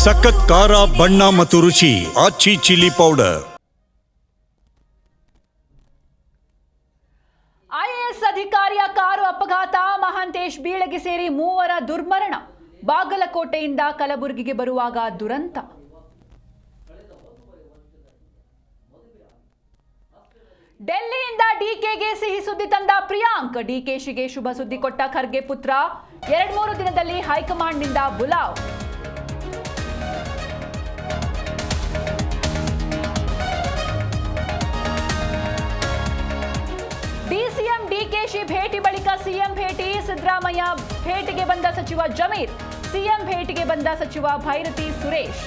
ಸಖತ್ ಖಾರ ಬಣ್ಣ ಮತ್ತು ರುಚಿ ಆಚಿ ಚಿಲ್ಲಿ ಪೌಡರ್. ಐಎಎಸ್ ಅಧಿಕಾರಿಯ ಕಾರು ಅಪಘಾತ, ಮಹಾಂತೇಶ್ ಬೀಳಗಿ ಸೇರಿ 3 ದುರ್ಮರಣ. ಬಾಗಲಕೋಟೆಯಿಂದ ಕಲಬುರಗಿಗೆ ಬರುವಾಗ ದುರಂತ. ಡೆಲ್ಲಿಯಿಂದ ಡಿಕೆಗೆ ಸಿಹಿ ಸುದ್ದಿ ತಂದ ಪ್ರಿಯಾಂಕ್. ಡಿಕೆಶಿಗೆ ಶುಭ ಸುದ್ದಿ ಕೊಟ್ಟ ಖರ್ಗೆ ಪುತ್ರ. 2-3 ದಿನದಲ್ಲಿ ಹೈಕಮಾಂಡ್ನಿಂದ ಬುಲಾವ್. ಡಿಸಿಎಂ ಡಿಕೆಶಿ ಭೇಟಿ ಬಳಿಕ ಸಿಎಂ ಭೇಟಿ. ಸಿದ್ದರಾಮಯ್ಯ ಭೇಟಿಗೆ ಬಂದ ಸಚಿವ ಜಮೀರ್. ಸಿಎಂ ಭೇಟಿಗೆ ಬಂದ ಸಚಿವ ಭೈರತಿ ಸುರೇಶ್.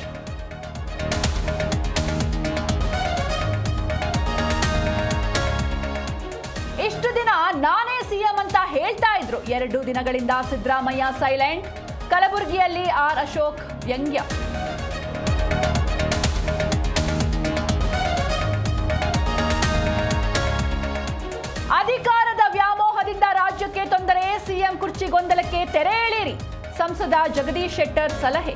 ಇಷ್ಟು ದಿನ ನಾನೇ ಸಿಎಂ ಅಂತ ಹೇಳ್ತಾ ಇದ್ರು. 2 ದಿನಗಳಿಂದ ಸಿದ್ದರಾಮಯ್ಯ ಸೈಲೆಂಟ್. ಕಲಬುರಗಿಯಲ್ಲಿ ಆರ್ ಅಶೋಕ್ ವ್ಯಂಗ್ಯ. ಅಧಿಕಾರದ ವ್ಯಾಮೋಹದಿಂದ ರಾಜ್ಯಕ್ಕೆ ತೊಂದರೆ. ಸಿಎಂ ಕುರ್ಚಿ ಗೊಂದಲಕ್ಕೆ ತೆರೆ ಎಳೆಯಿರಿ. ಸಂಸದ ಜಗದೀಶ್ ಶೆಟ್ಟರ್ ಸಲಹೆ.